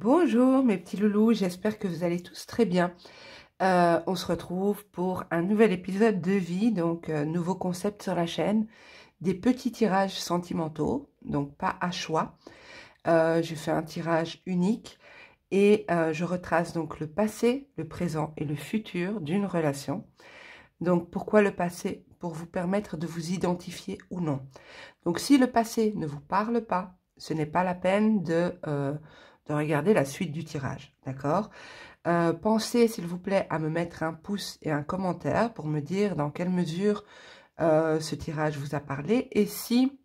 Bonjour mes petits loulous, j'espère que vous allez tous très bien. On se retrouve pour un nouvel épisode de vie, donc nouveau concept sur la chaîne, des petits tirages sentimentaux, donc pas à choix. Je fais un tirage unique et je retrace donc le passé, le présent et le futur d'une relation. Donc pourquoi le passé? Pour vous permettre de vous identifier ou non. Donc si le passé ne vous parle pas, ce n'est pas la peine de regarder la suite du tirage, d'accord? Pensez s'il vous plaît à me mettre un pouce et un commentaire pour me dire dans quelle mesure ce tirage vous a parlé et si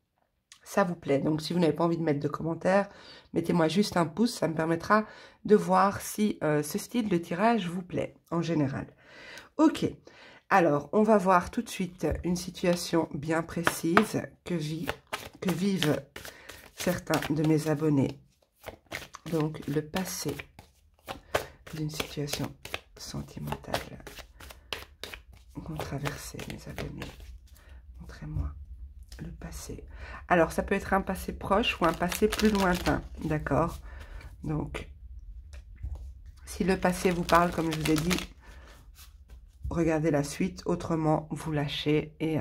ça vous plaît. Donc si vous n'avez pas envie de mettre de commentaire, mettez-moi juste un pouce, ça me permettra de voir si ce style de tirage vous plaît en général. Ok, alors on va voir tout de suite une situation bien précise que vivent certains de mes abonnés. Donc le passé d'une situation sentimentale qu'ont traversé mes abonnés. Montrez-moi le passé. Alors ça peut être un passé proche ou un passé plus lointain, d'accord? Donc si le passé vous parle, comme je vous ai dit, regardez la suite, autrement vous lâchez et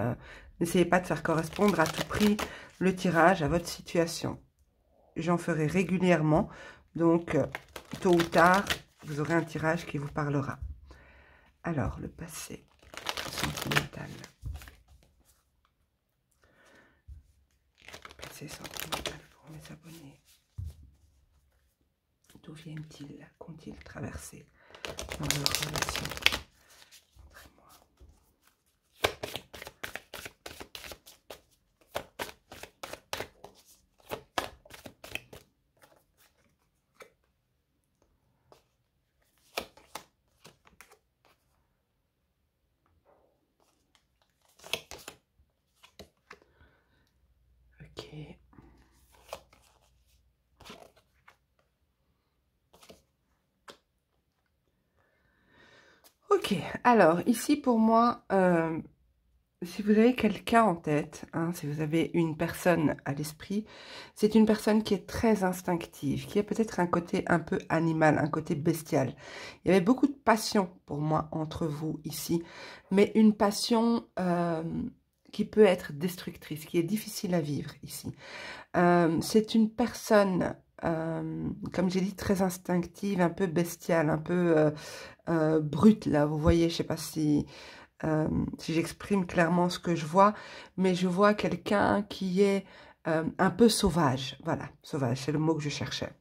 n'essayez pas de faire correspondre à tout prix le tirage à votre situation. J'en ferai régulièrement, donc tôt ou tard, vous aurez un tirage qui vous parlera. Alors, le passé sentimental. Le passé sentimental pour mes abonnés. D'où viennent-ils? Qu'ont-ils traversé dans leur relation? Montrez-moi. Ok. Ok, alors ici pour moi, si vous avez quelqu'un en tête, hein, si vous avez une personne à l'esprit, c'est une personne qui est très instinctive, qui a peut-être un côté un peu animal, un côté bestial. Il y avait beaucoup de passion pour moi entre vous ici, mais une passion qui peut être destructrice, qui est difficile à vivre ici. C'est une personne, comme j'ai dit, très instinctive, un peu bestiale, un peu brute, là, vous voyez, je ne sais pas si j'exprime clairement ce que je vois, mais je vois quelqu'un qui est un peu sauvage, voilà, sauvage, c'est le mot que je cherchais.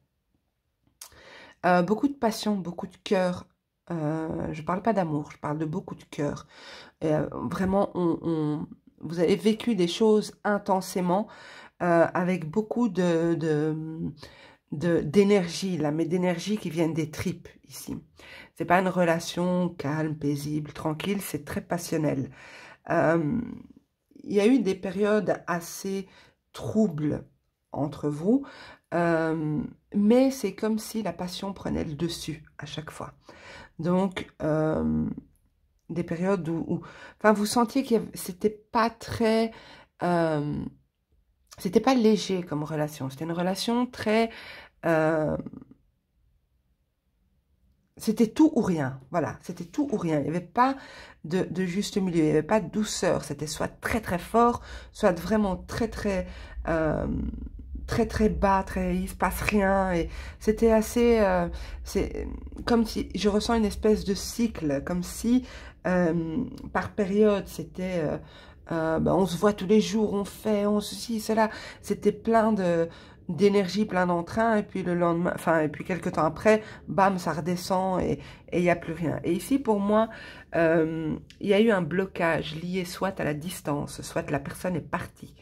Beaucoup de passion, beaucoup de cœur, je ne parle pas d'amour, je parle de beaucoup de cœur. Vraiment, vous avez vécu des choses intensément, avec beaucoup d'énergie, là, mais d'énergie qui viennent des tripes ici. C'est pas une relation calme, paisible, tranquille, c'est très passionnel. Il y a eu des périodes assez troubles entre vous, mais c'est comme si la passion prenait le dessus à chaque fois. Donc, des périodes où enfin, vous sentiez que c'était pas très... c'était pas léger comme relation. C'était une relation très... c'était tout ou rien. Voilà, c'était tout ou rien. Il n'y avait pas de juste milieu. Il n'y avait pas de douceur. C'était soit très très fort, soit vraiment très très... très très bas, il se passe rien et c'était assez, c'est comme si je ressens une espèce de cycle, comme si par période c'était, ben, on se voit tous les jours, on fait, on ceci, cela, c'était plein d'énergie, plein d'entrain et puis le lendemain, enfin et puis quelques temps après, bam, ça redescend et il n'y a plus rien. Et ici pour moi, il y a eu un blocage lié soit à la distance, soit la personne est partie.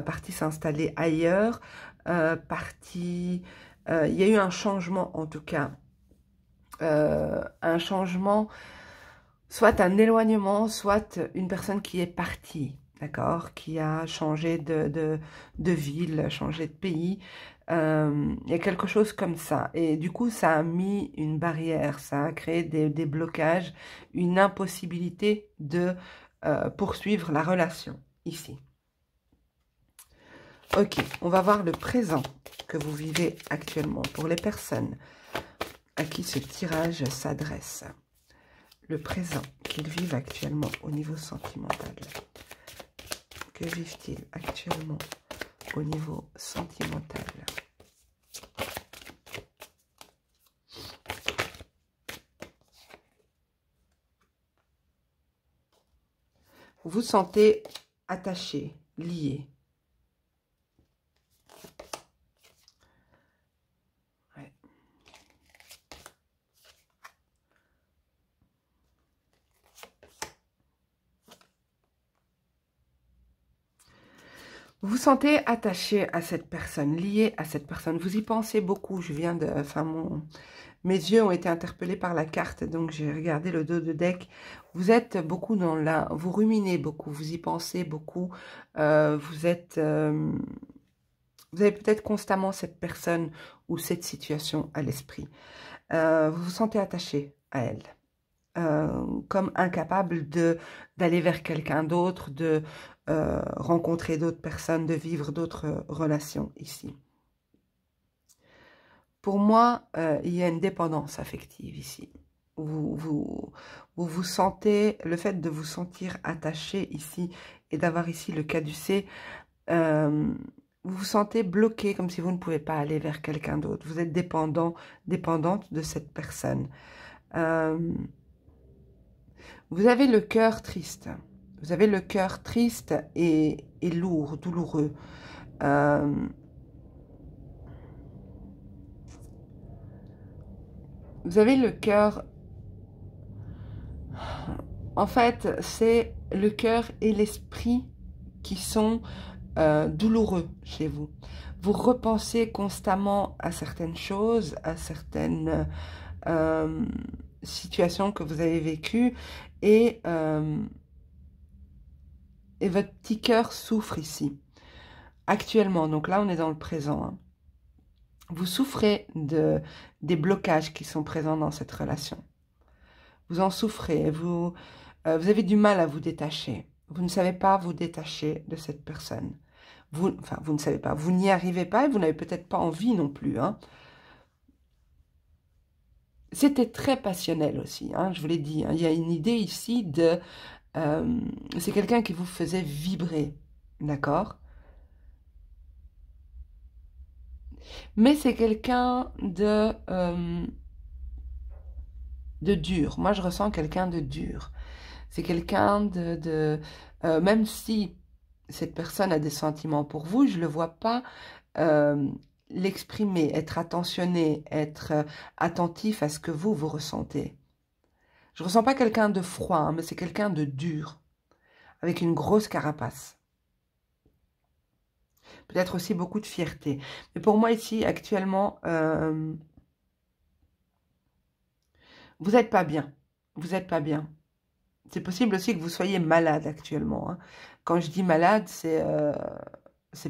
Partie s'installer ailleurs, il y a eu un changement en tout cas, un changement, soit un éloignement, soit une personne qui est partie, d'accord, qui a changé de ville, changé de pays, il y a quelque chose comme ça, et du coup ça a mis une barrière, ça a créé des blocages, une impossibilité de poursuivre la relation ici. Ok, on va voir le présent que vous vivez actuellement pour les personnes à qui ce tirage s'adresse. Le présent qu'ils vivent actuellement au niveau sentimental. Que vivent-ils actuellement au niveau sentimental? Vous vous sentez attaché, lié. Ouais. Vous vous sentez attaché à cette personne, lié à cette personne. Vous y pensez beaucoup. Je viens de... Enfin, mes yeux ont été interpellés par la carte, donc j'ai regardé le dos de deck. Vous êtes beaucoup dans la... Vous ruminez beaucoup, vous y pensez beaucoup. Vous êtes... vous avez peut-être constamment cette personne ou cette situation à l'esprit. Vous vous sentez attaché à elle. Comme incapable d'aller vers quelqu'un d'autre, de rencontrer d'autres personnes, de vivre d'autres relations ici. Pour moi, il y a une dépendance affective ici. Vous sentez, le fait de vous sentir attaché ici et d'avoir ici le caducée, vous vous sentez bloqué comme si vous ne pouvez pas aller vers quelqu'un d'autre. Vous êtes dépendante de cette personne. Vous avez le cœur triste. Vous avez le cœur triste et lourd, douloureux. Vous avez le cœur... En fait, c'est le cœur et l'esprit qui sont douloureux chez vous. Vous repensez constamment à certaines choses, à certaines situations que vous avez vécues et votre petit cœur souffre ici, actuellement. Donc là, on est dans le présent. Hein. Vous souffrez des blocages qui sont présents dans cette relation. Vous en souffrez, vous avez du mal à vous détacher. Vous ne savez pas vous détacher de cette personne. Vous ne savez pas, vous n'y arrivez pas et vous n'avez peut-être pas envie non plus. Hein. C'était très passionnel aussi, hein, je vous l'ai dit. Hein. Il y a une idée ici de... c'est quelqu'un qui vous faisait vibrer, d'accord? Mais c'est quelqu'un de dur. Moi, je ressens quelqu'un de dur. C'est quelqu'un même si cette personne a des sentiments pour vous, je ne le vois pas l'exprimer, être attentionné, être attentif à ce que vous ressentez. Je ne ressens pas quelqu'un de froid, hein, mais c'est quelqu'un de dur, avec une grosse carapace. Peut-être aussi beaucoup de fierté. Mais pour moi ici, actuellement, vous n'êtes pas bien. Vous n'êtes pas bien. C'est possible aussi que vous soyez malade actuellement. Hein. Quand je dis malade, c'est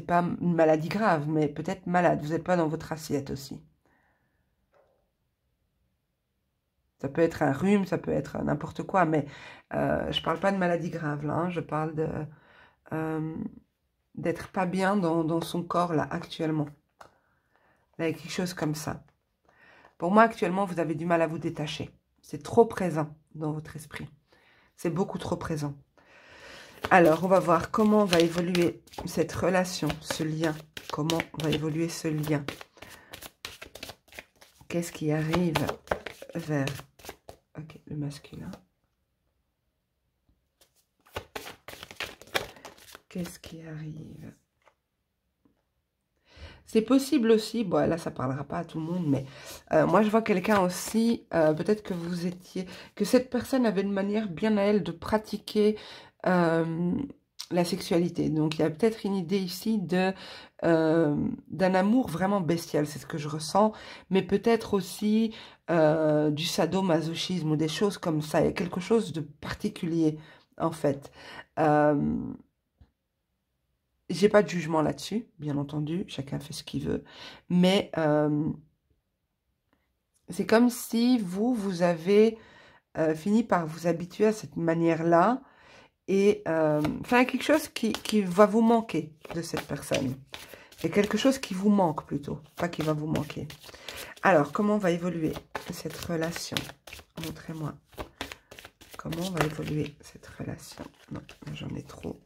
pas une maladie grave, mais peut-être malade. Vous n'êtes pas dans votre assiette aussi. Ça peut être un rhume, ça peut être n'importe quoi, mais je ne parle pas de maladie grave, là. Hein. Je parle d'être pas bien dans son corps, là, actuellement. Là, il y a quelque chose comme ça. Pour moi, actuellement, vous avez du mal à vous détacher. C'est trop présent dans votre esprit. C'est beaucoup trop présent. Alors, on va voir comment va évoluer cette relation, ce lien. Comment va évoluer ce lien. Qu'est-ce qui arrive vers... Ok, le masculin. Qu'est-ce qui arrive? C'est possible aussi, bon là ça parlera pas à tout le monde, mais moi je vois quelqu'un aussi, peut-être que vous étiez, que cette personne avait une manière bien à elle de pratiquer la sexualité. Donc il y a peut-être une idée ici d'un amour vraiment bestial, c'est ce que je ressens, mais peut-être aussi du sadomasochisme ou des choses comme ça. Il y a quelque chose de particulier en fait. J'ai pas de jugement là-dessus, bien entendu, chacun fait ce qu'il veut, mais c'est comme si vous avez fini par vous habituer à cette manière-là Et enfin, quelque chose qui va vous manquer de cette personne. Et quelque chose qui vous manque plutôt, pas qui va vous manquer. Alors, comment va évoluer cette relation? Montrez-moi. Comment va évoluer cette relation? Non, j'en ai trop.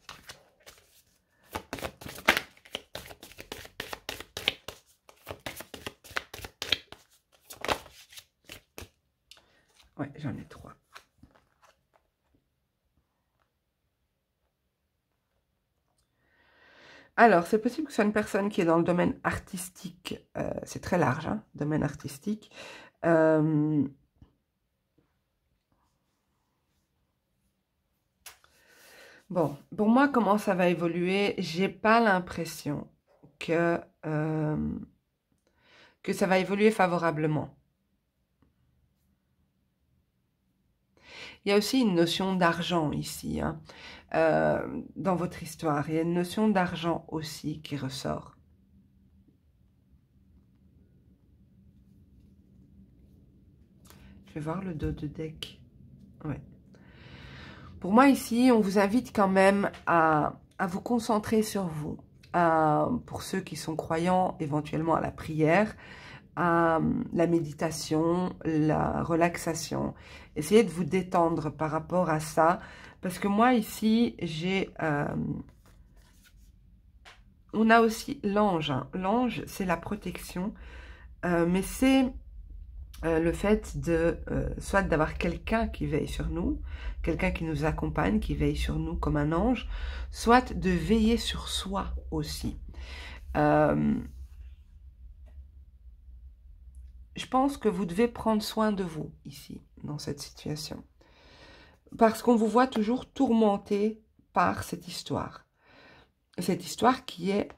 Ouais, j'en ai 3. Alors, c'est possible que ce soit une personne qui est dans le domaine artistique. C'est très large, hein, domaine artistique. Bon, pour moi, comment ça va évoluer? J'ai pas l'impression que ça va évoluer favorablement. Il y a aussi une notion d'argent ici, hein, dans votre histoire. Il y a une notion d'argent aussi qui ressort. Je vais voir le dos de deck. Ouais. Pour moi, ici, on vous invite quand même à vous concentrer sur vous. Pour ceux qui sont croyants, éventuellement à la prière, à la méditation, la relaxation. Essayez de vous détendre par rapport à ça. Parce que moi, ici, j'ai... on a aussi l'ange. Hein. L'ange, c'est la protection. Mais c'est le fait de soit d'avoir quelqu'un qui veille sur nous, quelqu'un qui nous accompagne, qui veille sur nous comme un ange, soit de veiller sur soi aussi. Je pense que vous devez prendre soin de vous ici, dans cette situation. Parce qu'on vous voit toujours tourmenté par cette histoire. Cette histoire qui est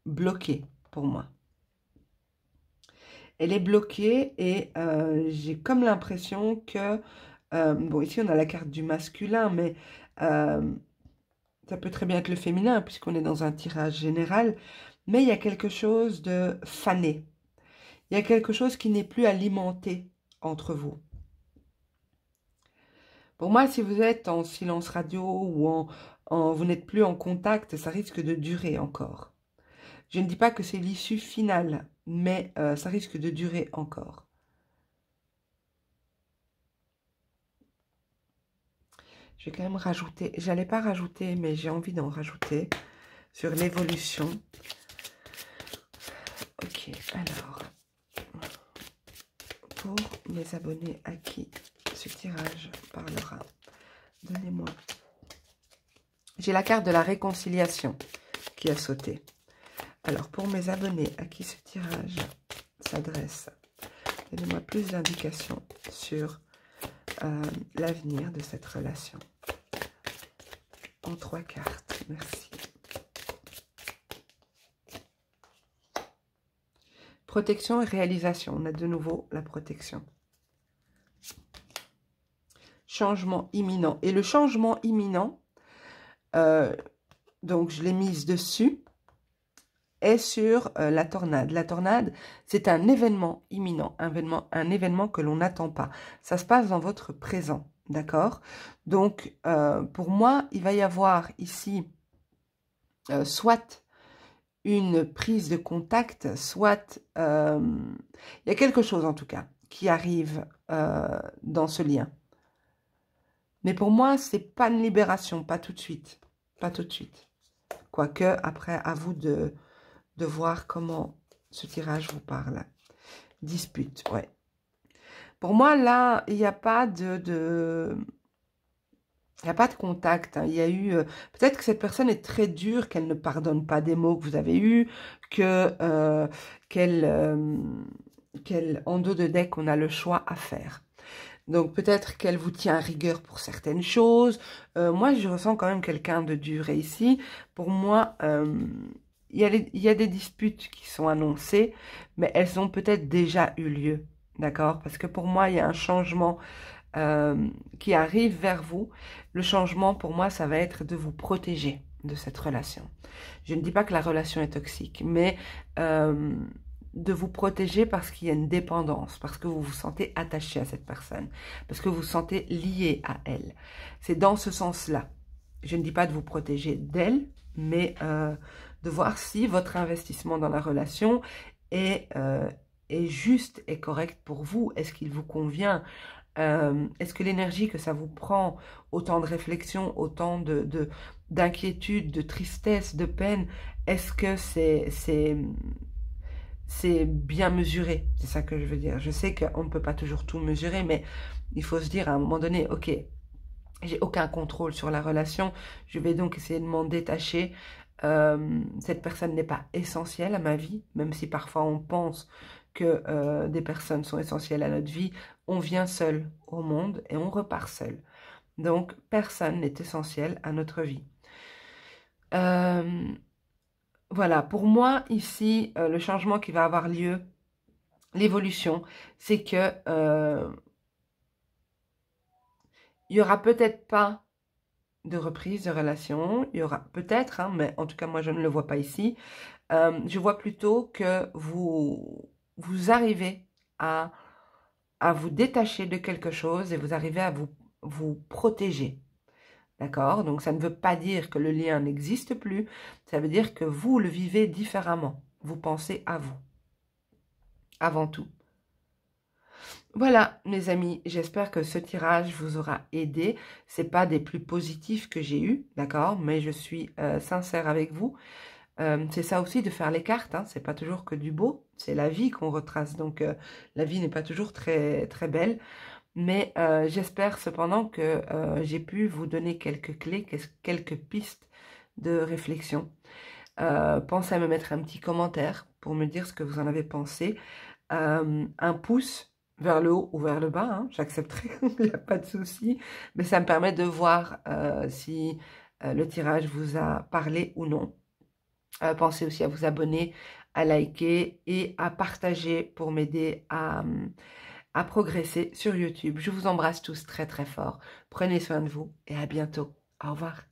bloquée pour moi. Elle est bloquée et j'ai comme l'impression que... bon, ici on a la carte du masculin, mais ça peut très bien être le féminin puisqu'on est dans un tirage général. Mais il y a quelque chose de fané. Il y a quelque chose qui n'est plus alimenté entre vous. Pour moi, si vous êtes en silence radio ou vous n'êtes plus en contact, ça risque de durer encore. Je ne dis pas que c'est l'issue finale, mais ça risque de durer encore. Je vais quand même rajouter, j'allais pas rajouter, mais j'ai envie d'en rajouter sur l'évolution. Ok, alors, pour mes abonnés à qui ce tirage parlera, donnez-moi. J'ai la carte de la réconciliation qui a sauté. Alors, pour mes abonnés à qui ce tirage s'adresse, donnez-moi plus d'indications sur l'avenir de cette relation. En 3 cartes, merci. Protection et réalisation, on a de nouveau la protection. Changement imminent. Et le changement imminent, donc je l'ai mise dessus, est sur la tornade. La tornade, c'est un événement imminent, un événement que l'on n'attend pas. Ça se passe dans votre présent, d'accord? Donc, pour moi, il va y avoir ici soit une prise de contact, soit... il y a quelque chose, en tout cas, qui arrive dans ce lien. Mais pour moi, c'est pas une libération, pas tout de suite. Pas tout de suite. Quoique, après, à vous de voir comment ce tirage vous parle. Dispute, ouais. Pour moi, là, il n'y a pas il n'y a pas de contact. Hein. Il y a eu... peut-être que cette personne est très dure, qu'elle ne pardonne pas des mots que vous avez eus, qu'en dos de deck, on a le choix à faire. Donc, peut-être qu'elle vous tient à rigueur pour certaines choses. Moi, je ressens quand même quelqu'un de dur. Et ici, pour moi... il y a des disputes qui sont annoncées, mais elles ont peut-être déjà eu lieu, d'accord? Parce que pour moi, il y a un changement qui arrive vers vous. Le changement, pour moi, ça va être de vous protéger de cette relation. Je ne dis pas que la relation est toxique, mais de vous protéger parce qu'il y a une dépendance, parce que vous vous sentez attaché à cette personne, parce que vous vous sentez lié à elle. C'est dans ce sens-là. Je ne dis pas de vous protéger d'elle, mais de voir si votre investissement dans la relation est juste et correct pour vous. Est-ce qu'il vous convient? Est-ce que l'énergie que ça vous prend, autant de réflexion, autant d'inquiétude, de tristesse, de peine, est-ce que c'est bien mesuré? C'est ça que je veux dire. Je sais qu'on ne peut pas toujours tout mesurer, mais il faut se dire à un moment donné, ok, j'ai aucun contrôle sur la relation, je vais donc essayer de m'en détacher. Cette personne n'est pas essentielle à ma vie, même si parfois on pense que des personnes sont essentielles à notre vie. On vient seul au monde et on repart seul. Donc, personne n'est essentiel à notre vie. Voilà, pour moi, ici, le changement qui va avoir lieu, l'évolution, c'est que il n'y aura peut-être pas de reprise de relation, il y aura peut-être, hein, mais en tout cas, moi, je ne le vois pas ici. Je vois plutôt que vous arrivez à vous détacher de quelque chose et vous arrivez à vous protéger. D'accord? Donc, ça ne veut pas dire que le lien n'existe plus. Ça veut dire que vous le vivez différemment. Vous pensez à vous, avant tout. Voilà, mes amis, j'espère que ce tirage vous aura aidé. Ce n'est pas des plus positifs que j'ai eus, d'accord? Mais je suis sincère avec vous. C'est ça aussi de faire les cartes, hein. C'est pas toujours que du beau, c'est la vie qu'on retrace. Donc, la vie n'est pas toujours très, très belle. Mais j'espère cependant que j'ai pu vous donner quelques clés, quelques pistes de réflexion. Pensez à me mettre un petit commentaire pour me dire ce que vous en avez pensé. Un pouce vers le haut ou vers le bas, hein, j'accepterai, il n'y a pas de souci. Mais ça me permet de voir si le tirage vous a parlé ou non. Pensez aussi à vous abonner, à liker et à partager pour m'aider à progresser sur YouTube. Je vous embrasse tous très très fort. Prenez soin de vous et à bientôt. Au revoir.